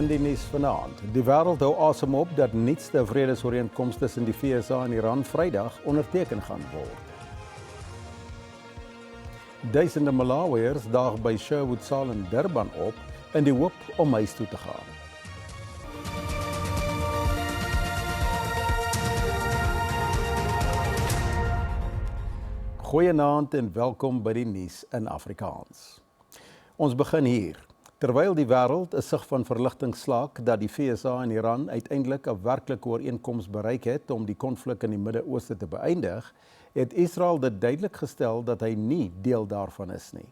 in die nuus vanaand. Die wêreld hou asem op dat nuutste vredesooreenkoms tussen die VSA en Iran Vrydag onderteken gaan word. Duisende Malawiërs daag by Sherwood Saal in Durban op in die hoop om huis toe te gaan. Goeienaand en welkom by die nuus in Afrikaans. Ons begin hier. Terwyl die wêreld 'n sig van verligting slaak dat die VSA en Iran uiteindelik 'n werklike ooreenkoms bereik het om die konflik in die Midde-Ooste te beëindig, het Israel dit duidelik gestel dat hy nie deel daarvan is nie.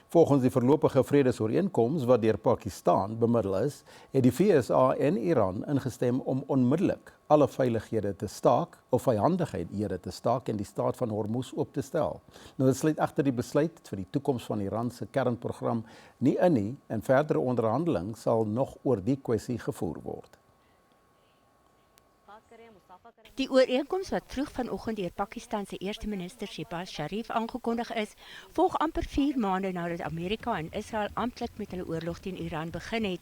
Volgens die voorlopige vredesooreenkoms wat deur Pakistan bemiddel is, het die VSA en Iran ingestem om onmiddellik alle veilighede te staak of vyandighede te staak en die staat van Hormuz oop te stel. Nou dit sluit egter die besluit vir die toekoms van Iran se kernprogram nie in nie en verdere onderhandeling sal nog oor die kwessie gevoer word. Die ooreenkoms wat vroeg vanoggend deur Pakistan se eerste minister Shehbaz Sharif aangekondig is, volg amper 4 maande nadat Amerika en Israel amptelik met hulle oorlog teen Iran begin het.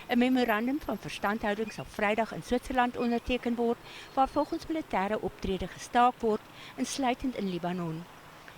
'n Memorandum van verstandhouding sal Vrydag in Switserland onderteken word, waar volgens militêre optrede gestaak word, insluitend in Libanon.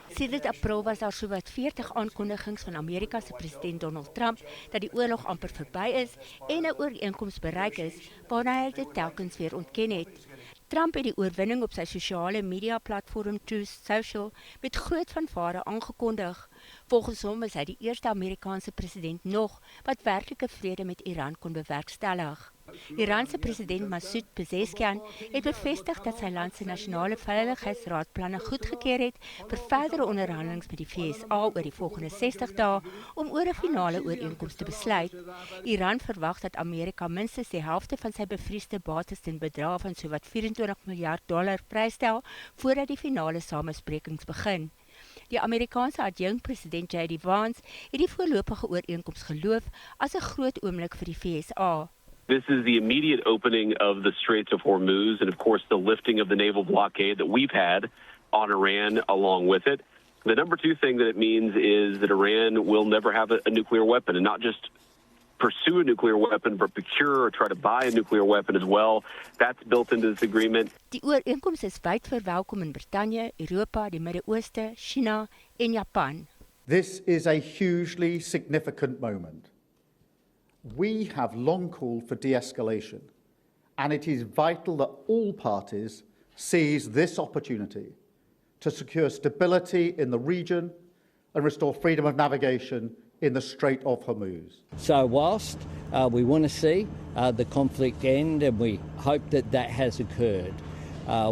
Sedert April was daar sowat 40 aankondigings van Amerika se president Donald Trump dat die oorlog amper verby is en 'n ooreenkoms bereik is, waarna hy dit telkens weer ontken het. Trump het die oorwinning op sy sosiale media platform Truth Social met groot fanfare aangekondig. Volgens hom is hy die eerste Amerikaanse president nog wat werklike vrede met Iran kon bewerkstellig. Iranse president Masoud Pezeshkian het bevestig dat sy land se nasionale veiligheidsraad planne goedgekeur het vir verdere onderhandelings met die VSA oor die volgende 60 dae om oor 'n finale ooreenkoms te besluit. Iran verwag dat Amerika minstens die helfte van sy bevriesde bates ten bedrae van sowat $24 miljard vrystel voordat die finale samesprekings begin. Die Amerikaanse adjunkpresident J.D. Vance het die voorlopige ooreenkoms geloof as 'n groot oomblik vir die VSA. This is the immediate opening of the Straits of Hormuz and, of course, the lifting of the naval blockade that we've had on Iran along with it. The number 2 thing that it means is that Iran will never have a nuclear weapon, and not just pursue a nuclear weapon, but procure or try to buy a nuclear weapon as well. That's built into this agreement. Die ooreenkoms is wyd verwelkom in Brittanje, Europa, die Midde-Ooste, China en Japan. This is a hugely significant moment. We have long called for de-escalation, and it is vital that all parties seize this opportunity to secure stability in the region and restore freedom of navigation in the Strait of Hormuz. So whilst we want to see the conflict end, and we hope that that has occurred,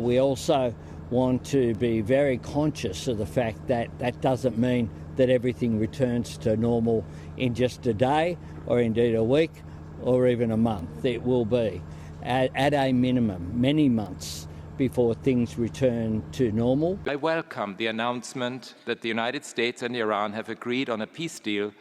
we also want to be very conscious of the fact that that doesn't mean that everything returns to normal in just a day or indeed a week or even a month. It will be at a minimum many months before things return to normal. I welcome the announcement that the United States and Iran have agreed on a peace deal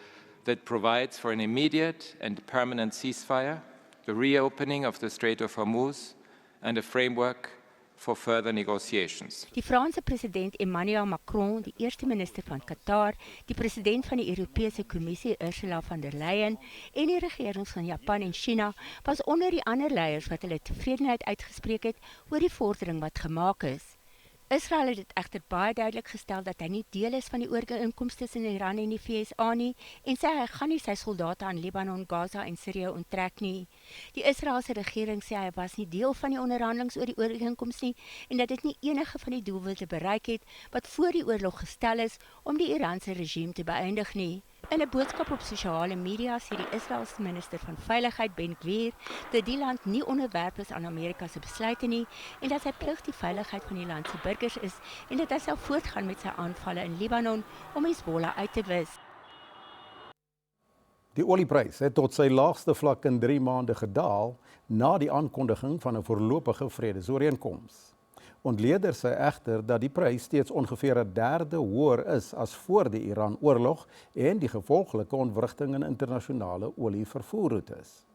that provides for an immediate and permanent ceasefire, the reopening of the Strait of Hormuz, and a framework for further negotiations. Die Franse president Emmanuel Macron, die eerste minister van Qatar, die president van die Europese Kommissie Ursula von der Leyen en die regerings van Japan en China was onder die ander leiers wat hulle tevredenheid uitgespreek het oor die vordering wat gemaak is. Israel het dit egter baie duidelik gestel dat hy nie deel is van die ooreenkoms tussen Iran en die VSA nie en sê hy gaan nie sy soldate aan Libanon, Gaza en Sirië onttrek nie. Die Israeliese regering sê hy was nie deel van die onderhandelings oor die ooreenkoms nie en dat dit nie enige van die doelwitte bereik het wat voor die oorlog gestel is om die Iranse regime te beëindig nie. In 'n boodskap op sosiale media sê die Israeliese minister van Veiligheid Ben Gvir dat die land nie onderwerp is aan Amerika se besluite nie en dat sy plig die veiligheid van die land se burgers is en dat hy sal voortgaan met sy aanvalle in Libanon om Hezbollah uit te wis. Die olieprys het tot sy laagste vlak in 3 maande gedaal na die aankondiging van 'n voorlopige vredesooreenkoms. Ontleeders sê egter dat die prys steeds ongeveer 1/3 hoër is as voor die Iran-oorlog en die gevolglike ontwrigting in internasionale olievervoerroetes.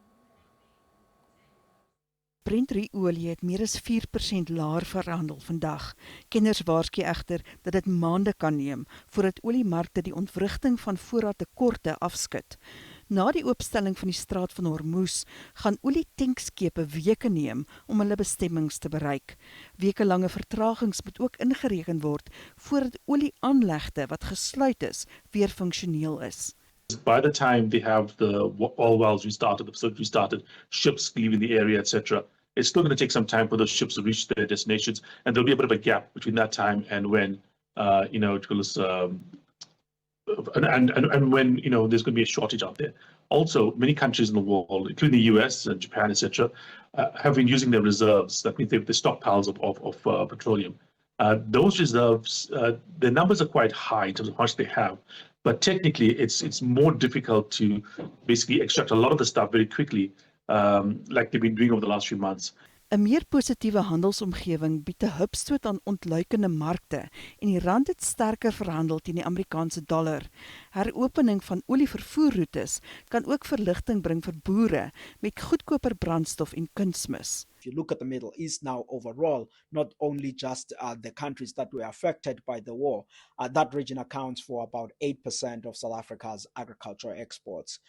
Brent-olie het meer as 4% laer verhandel vandag. Kenners waarsku egter dat dit maande kan neem voordat oliemarkte die ontwrigting van voorraadtekorte afskud. Na die oopstelling van die straat van Hormuz gaan olietankeskepe weke neem om hulle bestemmings te bereik. Wekelange vertragings moet ook ingereken word voordat olieaanlegte wat gesluit is, weer funksioneel is. By the time they have all wells restarted, the facility restarted, ships leaving the area, etc., it's still going to take some time for those ships to reach their destinations, and there'll be a bit of a gap between that time and when, it goes, and when there's going to be a shortage out there. Also, many countries in the world, including the US and Japan, etc., have been using their reserves. That means the stockpiles of petroleum. Those reserves, the numbers are quite high in terms of how much they have. But technically, it's more difficult to basically extract a lot of the stuff very quickly, like they've been doing over the last few months. 'n meer positiewe handelsomgewing bied 'n hupstoot aan ontluikende markte en die rand het sterker verhandel teen die Amerikaanse dollar. Heropening van olievervoerroetes kan ook verligting bring vir boere met goedkoper brandstof en kunsmis. If you look at the Middle East now overall, not only just the countries that were affected by the war, that region accounts for about 8% of South Africa's agricultural exports.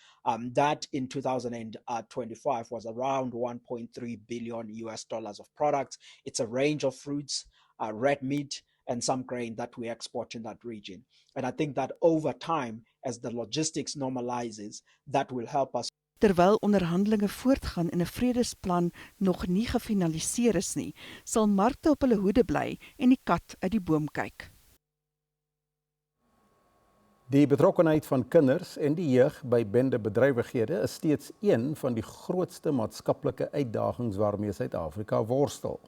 That in 2025 was around 1.3 billion US dollars of products. It's a range of fruits, red meat, and some grain that we export in that region. And I think that over time, as the logistics normalizes, that will help us. Terwyl onderhandelinge voortgaan en 'n vredesplan nog nie gefinaliseer is nie, sal markte op hulle hoede bly en die kat uit die boom kyk. Die betrokkenheid van kinders en die jeug by bendebedrywighede is steeds een van die grootste maatskaplike uitdagings waarmee Suid-Afrika worstel.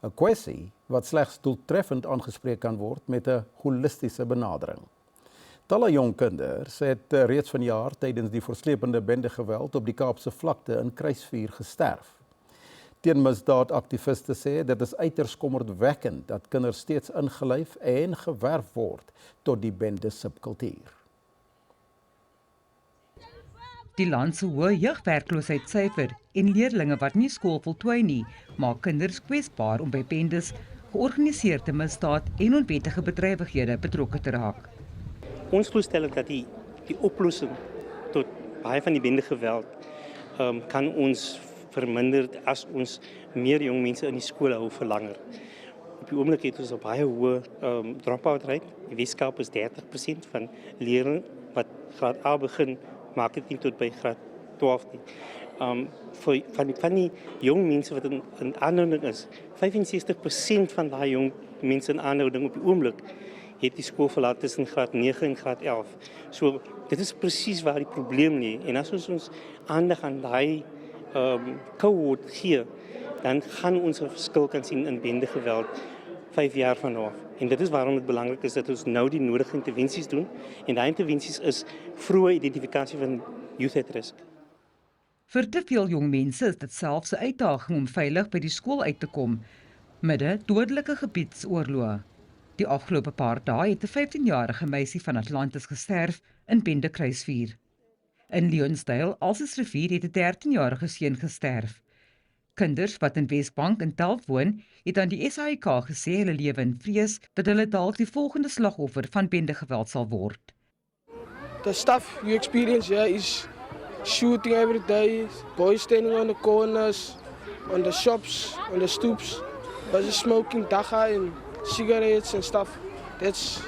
'n Kwessie wat slegs doeltreffend aangespreek kan word met 'n holistiese benadering. Talle jong kinders het reeds vanjaar tydens die verslepende bendegeweld op die Kaapse vlakte in Kruisvuur gesterf. Teenmisdaadaktiviste sê dit is uiters kommerwekkend dat kinders steeds ingelyf en gewerf word tot die bende subkultuur. Die land se hoë jeugwerkloosheidssyfer en leerlinge wat nie skool voltooi nie, maak kinders kwesbaar om by bendes, georganiseerde misdaad en onwettige bedrywighede betrokke te raak. Ons voorstel dat die oplossing tot baie van die bendegeweld kan ons verminder as ons meer jong mense in die skole hou vir langer. Op die oomblik het ons 'n baie hoë drop-out rate. Die Weskaap is 30% van leerders wat graad A begin, maak dit nie tot by graad 12 nie. Van die jong mense wat in aanhouding is, 65% van daai jong mense in aanhouding op die oomblik het die skool verlaat tussen graad 9 en graad 11. So dit is presies waar die probleem lê. En as ons aandag aan daai cohort gee, dan gaan ons 'n verskil kan sien in bendegeweld 5 jaar vanaf. En dit is waarom dit belangrik is dat ons nou die nodige intervensies doen. En daai intervensies is vroeë identifikasie van youth at risk. Vir te veel jong mense is dit selfs 'n uitdaging om veilig by die skool uit te kom, midde dodelike gebiedsoorloë. Die afgelope paar dae het 'n 15-jarige meisie van Atlantis gesterf in Bende Kruisvuur. In Leonsdale, Alsesrivier, het 'n 13-jarige seun gesterf. Kinders wat in Wesbank in Telf woon, het aan die SAIK gesê hulle lewe in vrees dat hulle dalk die volgende slagoffer van bendegeweld sal word. The stuff you experience here is shooting every day, boys standing on the corners, on the shops, on the stoops, busy smoking dacha and cigarettes and stuff. That's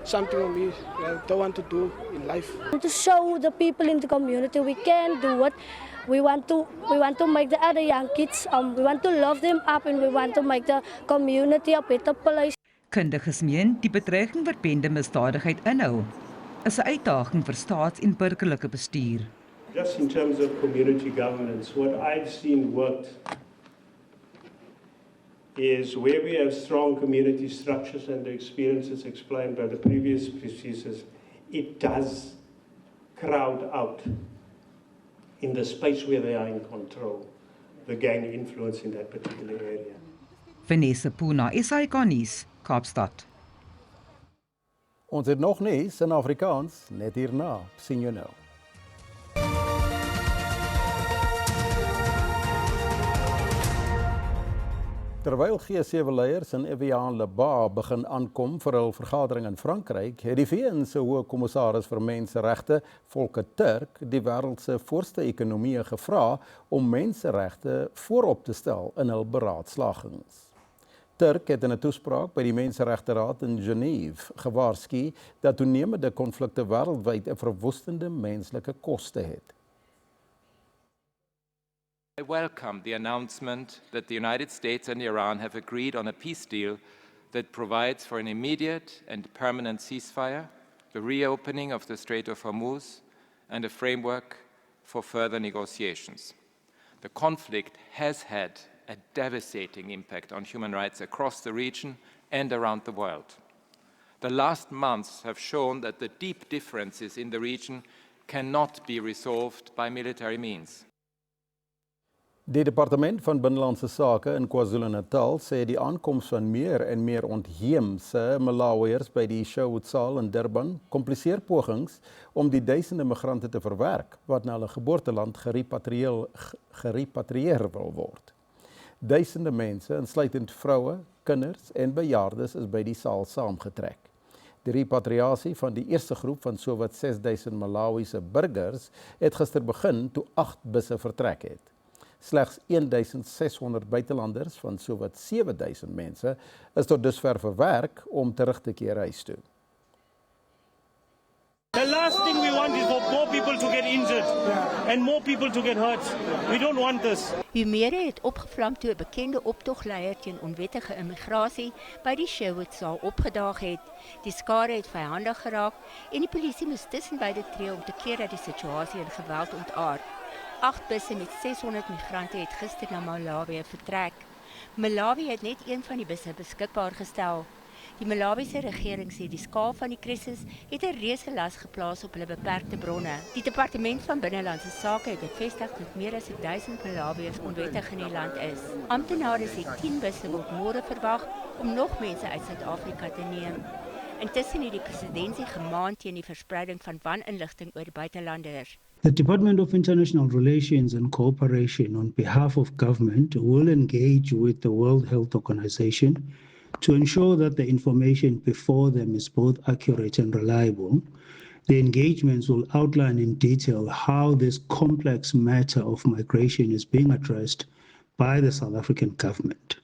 something we don't want to do in life. To show the people in the community we can do what we want to make the other young kids, we want to love them up and we want to make the community a better place. Kundiges meen die bedreiging wat bendemisdadigheid inhou, is 'n uitdaging vir staats- en burgerlike bestuur. Just in terms of community governance, what I've seen worked is where we have strong community structures and the experiences explained by the previous speakers, it does crowd out in the space where they are in control, the gang influence in that particular area. Vanessa Puna, SAIK nuus, Kaapstad. Ons het nog nuus in Afrikaans, net hierna, sien jou nou. Terwyl G7-leiers in Evian-le-Bain begin aankom vir hul vergadering in Frankryk, het die VN se hoë kommissaris vir menseregte, Volker Turk, die wêreld se voorste ekonomieë gevra om menseregte voorop te stel in hul beraadslagings. Turk het in 'n toespraak by die Menseregteraad in Genève gewaarsku dat toenemende konflikte wêreldwyd 'n verwoestende menslike koste het. I welcome the announcement that the United States and Iran have agreed on a peace deal that provides for an immediate and permanent ceasefire, the reopening of the Strait of Hormuz, and a framework for further negotiations. The conflict has had a devastating impact on human rights across the region and around the world. The last months have shown that the deep differences in the region cannot be resolved by military means. Die Departement van Binnelandse Sake in KwaZulu-Natal sê die aankoms van meer en meer ontheemse Malawiërs by die Sherwood-saal in Durban kompliseer pogings om die duisende migrante te verwerk wat na hulle geboorteland gerepatrieer wil word. Duisende mense, insluitend vroue, kinders en bejaardes, is by die saal saamgetrek. Die repatriasie van die eerste groep van sowat 6000 Malawiese burgers het gister begin toe 8 busse vertrek het. Slegs 1600 buitelanders van sowat 7000 mense is tot dusver verwerk om terug te keer huis toe. The last thing we want is for more people to get injured and more people to get hurt. We don't want this. Humere het opgevlam toe 'n bekende optogleier teen onwettige immigrasie by die Sherwood-saal opgedaag het. Die skare het vyandig geraak en die polisie moes tussen beide tree om te keer dat die situasie in geweld ontaard. 8 busse met 600 migrante het gister na Malawi vertrek. Malawi het net een van die busse beskikbaar gestel. Die Malawiese regering sê die skaal van die krisis het 'n reuse las geplaas op hulle beperkte bronne. Die Departement van Binnelandse Sake het bevestig dat meer as 1000 Malawiërs onwettig in die land is. Amptenare sê 10 busse word môre verwag om nog mense uit Suid-Afrika te neem. Intussen het die presidentsie gemaan teen die verspreiding van waninligting oor buitelanders. The Department of International Relations and Cooperation on behalf of government will engage with the World Health Organization to ensure that the information before them is both accurate and reliable. The engagements will outline in detail how this complex matter of migration is being addressed by the South African government.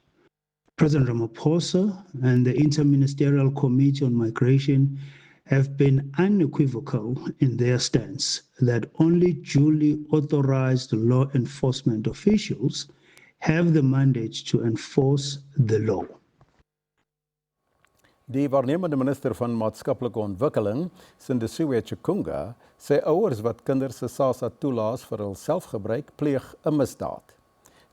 President Ramaphosa and the Interministerial Committee on Migration have been unequivocal in their stance that only duly authorized law enforcement officials have the mandate to enforce the law. Die waarnemende minister van maatskaplike ontwikkeling, Sindisiwe Chikunga, sê ouers wat kinders se SASSA toelaat vir hul selfgebruik pleeg 'n misdaad.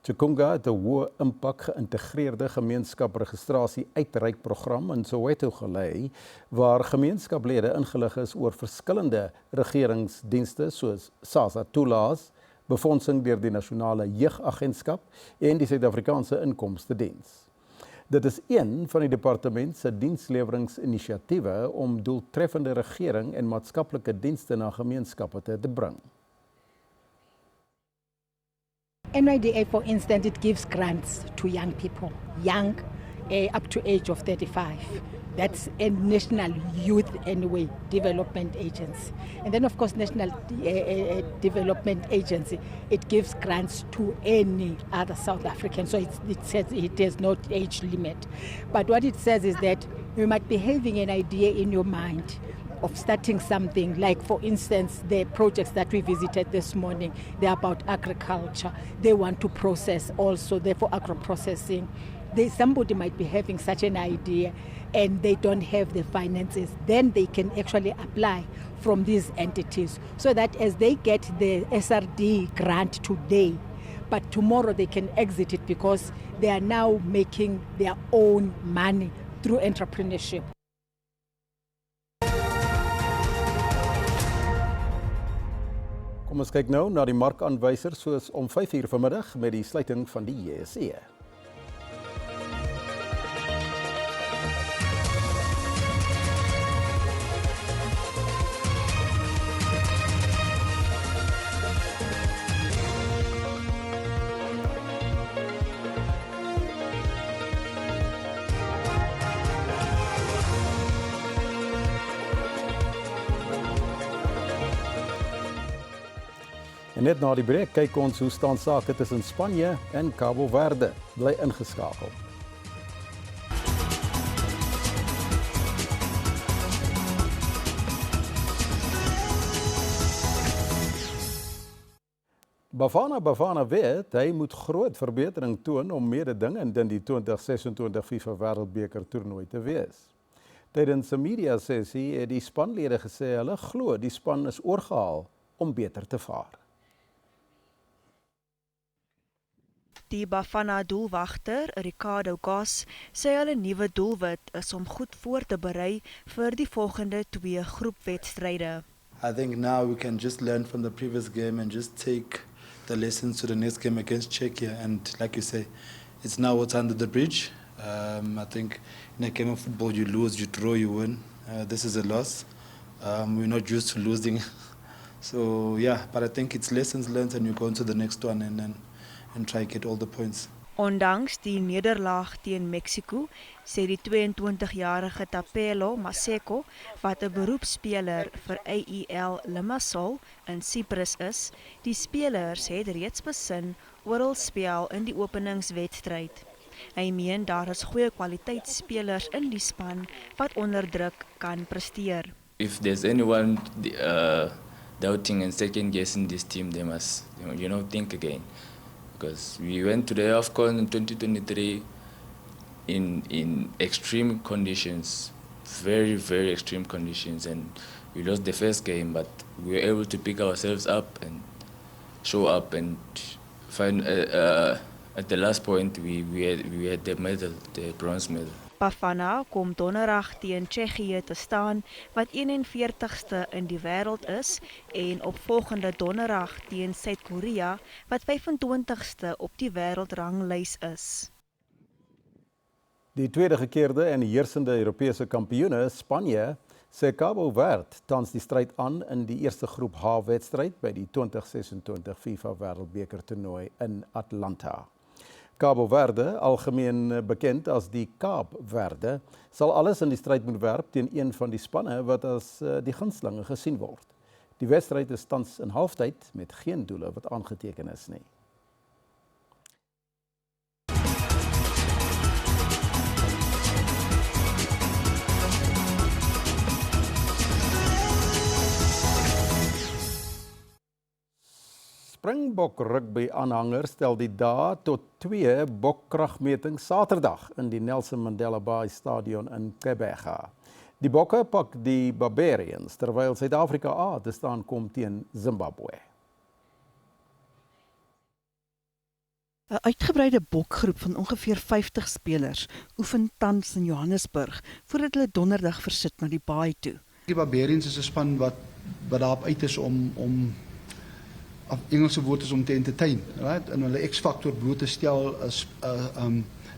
Chikunga het 'n hoë impak geïntegreerde gemeenskapregistrasie uitreikprogram in Soweto gelei, waar gemeenskaplede ingelig is oor verskillende regeringsdienste soos SASSA toelaas, befondsing deur die Nasionale Jeugagentskap en die Suid-Afrikaanse Inkomstediens. Dit is een van die departement se diensleweringsinisiatiewe om doeltreffende regering en maatskaplike dienste na gemeenskappe te bring. NYDA, for instance, it gives grants to young people, up to age of 35. That's a national youth development agency. And then, of course, national development agency, it gives grants to any other South African. So it says it has no age limit. But what it says is that you might be having an idea in your mind of starting something, like, for instance, the projects that we visited this morning, they're about agriculture. They want to process also, therefore agro-processing. Somebody might be having such an idea and they don't have the finances. Then they can actually apply from these entities so that as they get the SRD grant today, but tomorrow they can exit it because they are now making their own money through entrepreneurship. Kom ons kyk nou na die markaanwysers soos om 5:00 vanmiddag met die sluiting van die JSE. En net na die breek kyk ons hoe staan sake tussen Spanje en Cabo Verde. Bly ingeskakel. Bafana weet, hy moet groot verbetering toon om mededingend in die 2026 FIFA Wêreldbeker toernooi te wees. Tydens 'n media sessie het die spanlede gesê hulle glo die span is oorgehaal om beter te vaar. Die Bafana doelwagter, Ricardo Goss, sê hulle nuwe doelwit is om goed voor te berei vir die volgende 2 groepwedstryde. I think now we can just learn from the previous game and just take the lessons to the next game against Czechia. And like you say, it's now what's under the bridge. I think in a game of football, you lose, you draw, you win. This is a loss. We're not used to losing. So yeah, but I think it's lessons learned and you go on to the next one and try to get all the points. Ondanks die nederlaag teen Mexico, sê die 22-jarige Tapelo Maseko, wat 'n beroepsspeler vir AEL Limassol in Cyprus is, die spelers het reeds besin oor hul spel in die openingswedstryd. Hy meen daar is goeie kwaliteitspelers in die span wat onder druk kan presteer. If there's anyone doubting and second guessing this team, they must think again. Because we went to the AFCON in 2023 in extreme conditions, very, very extreme conditions, and we lost the first game, but we were able to pick ourselves up and show up and find at the last point we had the medal, the bronze medal. Bafana kom donderdag teen Tsjechië te staan, wat 41ste in die wêreld is, en op volgende donderdag teen Suid-Korea, wat 25ste op die wêreldranglys is. Die tweede gekeerde en heersende Europese kampioene, Spanje, sê Cabo Verde tans die stryd aan in die eerste groep H-wedstryd by die 2026 FIFA Wêreldbeker toernooi in Atlanta. Cabo Verde, algemeen bekend as die Kaap Verde, sal alles in die stryd moet werp teen een van die spanne wat as die gunstelinge gesien word. Die wedstryd is tans in halftyd met geen doele wat aangeteken is nie. Springbok rugby aanhangers stel die dae tot 2 bokkragmetings Saterdag in die Nelson Mandela Bay Stadion in Gqeberha. Die bokke pak die Barbarians terwyl Suid-Afrika A te staan kom teen Zimbabwe. 'n Uitgebreide bokgroep van ongeveer 50 spelers oefen tans in Johannesburg voordat hulle donderdag versit na die baai toe. Die Barbarians is 'n span wat daarop uit is om Engelse woord is om te entertain, right? En hulle X-faktor bloot te stel is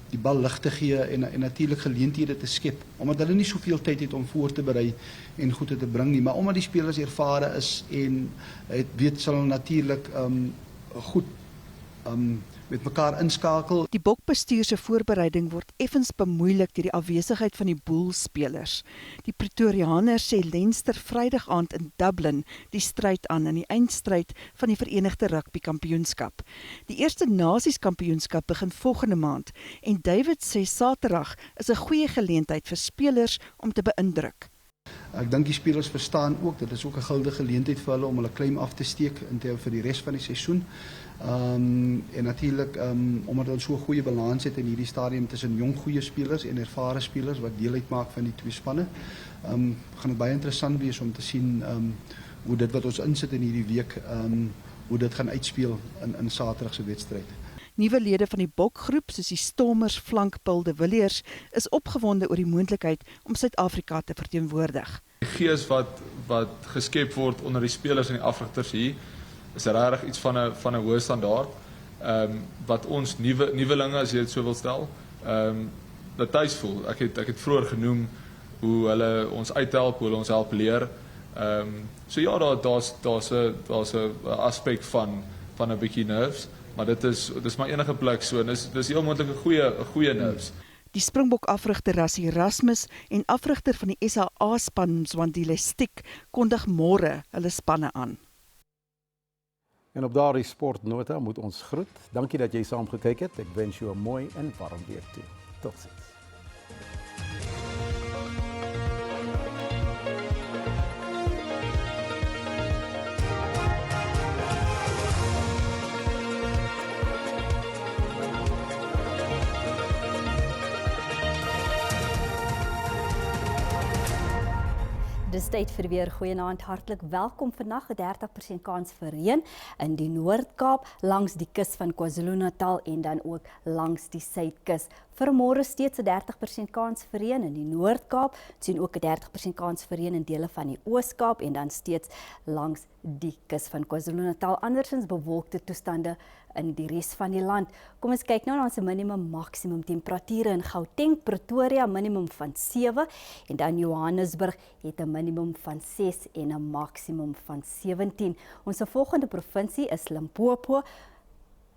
die bal lig te gee en natuurlik geleenthede te skep, omdat hulle nie soveel tyd het om voor te berei en goede te bring nie, maar omdat die spelers ervare is en weet sal natuurlik goed met mekaar inskakel. Die bokbestuur se voorbereiding word effens bemoeilik deur die afwesigheid van die Bulls-spelers. Die Pretoriaaners sê Leinster Vrydag aand in Dublin die stryd aan in die eindstryd van die Verenigde Rugby Kampioenskap. Die Eerste Nasies Kampioenskap begin volgende maand en David sê Saterdag is 'n goeie geleentheid vir spelers om te beïndruk. Ek dink die spelers verstaan ook, dit is ook 'n goue geleentheid vir hulle om hulle claim af te steek vir die res van die seisoen. En natuurlik omdat hulle so 'n goeie balans het in hierdie stadium tussen jong goeie spelers en ervare spelers wat deel uitmaak van die twee spanne, gaan dit baie interessant wees om te sien hoe dit wat ons insit in hierdie week, hoe dit gaan uitspeel in Saterdag se wedstryd. Nuwe lede van die bokgroep, soos die Stormers flankpil de Villiers, is opgewonde oor die moontlikheid om Suid-Afrika te verteenwoordig. Die gees wat geskep word onder die spelers en die afrigters hier, is regtig iets van 'n hoë standaard, wat ons nuwelinge, as jy dit so wil stel, dat tuis voel. Ek het vroeër genoem hoe hulle ons uithelp, hoe hulle ons help leer. So ja, daar's 'n aspek van 'n bietjie nerves, maar dit is maar enige plek so, en dis heel moontlik 'n goeie nerves. Die Springbok afrigter Rassie Erasmus en afrigter van die SA span Zwandile Stick kondig môre hulle spanne aan. En op daardie sportnota moet ons groet. Dankie dat jy saam gekyk het. Ek wens jou 'n mooi en warm weer toe. Totsiens. Dis tyd vir weer goeienaand, hartlik welkom vandag 'n 30% kans vir reën in die Noord-Kaap, langs die kus van KwaZulu-Natal en dan ook langs die Suidkus. Vir môre steeds 'n 30% kans vir reën in die Noord-Kaap, sien ook 'n 30% kans vir reën in dele van die Oos-Kaap en dan steeds langs die kus van KwaZulu-Natal. Andersins bewolkte toestande in die res van die land. Kom ons kyk nou na ons minimum maksimum temperature in Gauteng, Pretoria minimum van 7 en dan Johannesburg het 'n minimum van 6 en 'n maksimum van 17. Ons volgende provinsie is Limpopo.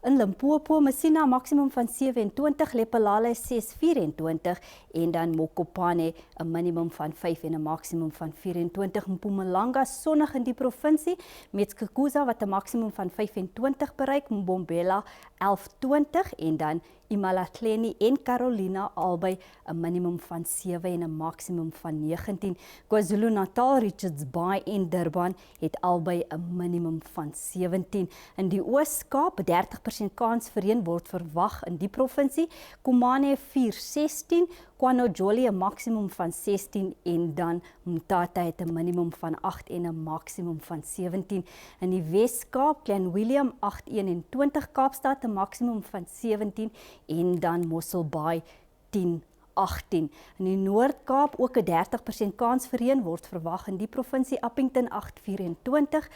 In Limpopo, Messina maksimum van 27, Lephalale 624 en dan Mokopane 'n minimum van 5 en 'n maksimum van 24. Mpumalanga sonnig in die provinsie, Metskhekuza wat 'n maksimum van 25 bereik, Mbombela 1120 en dan Imalahleni en Carolina albei 'n minimum van 7 en 'n maksimum van 19. KwaZulu-Natal, Richards Bay en Durban het albei 'n minimum van 17. In die Oos-Kaap 30% kans vir reën word verwag in die provinsie. Komane 416, KwaNodjoli 'n maksimum van 16 en dan Mthatha het 'n minimum van 8 en 'n maksimum van 17. In die Wes-Kaap, Klein Willem 821, Kaapstad 'n maksimum van 17 en dan Mossel Bay 1018. In die Noord-Kaap ook 'n 30% kans vir reën word verwag in die provinsie. Appington 824,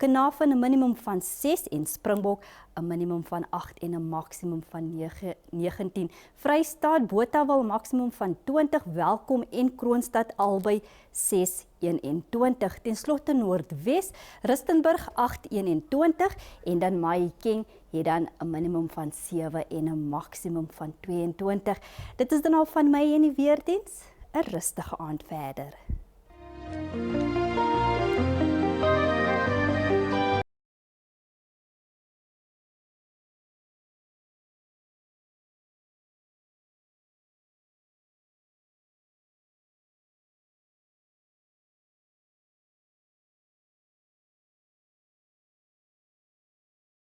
Carnarvon 'n minimum van 6 en Springbok 'n minimum van 8 en 'n maksimum van 19. Vrystaat, Botawil maksimum van 20, Welkom en Kroonstad albei 621. Ten slotte Noordwes, Rustenburg 821 en dan Mahikeng het dan 'n minimum van 7 en 'n maksimum van 22. Dit is dan al van my en die weerdiens. 'n rustige aand verder.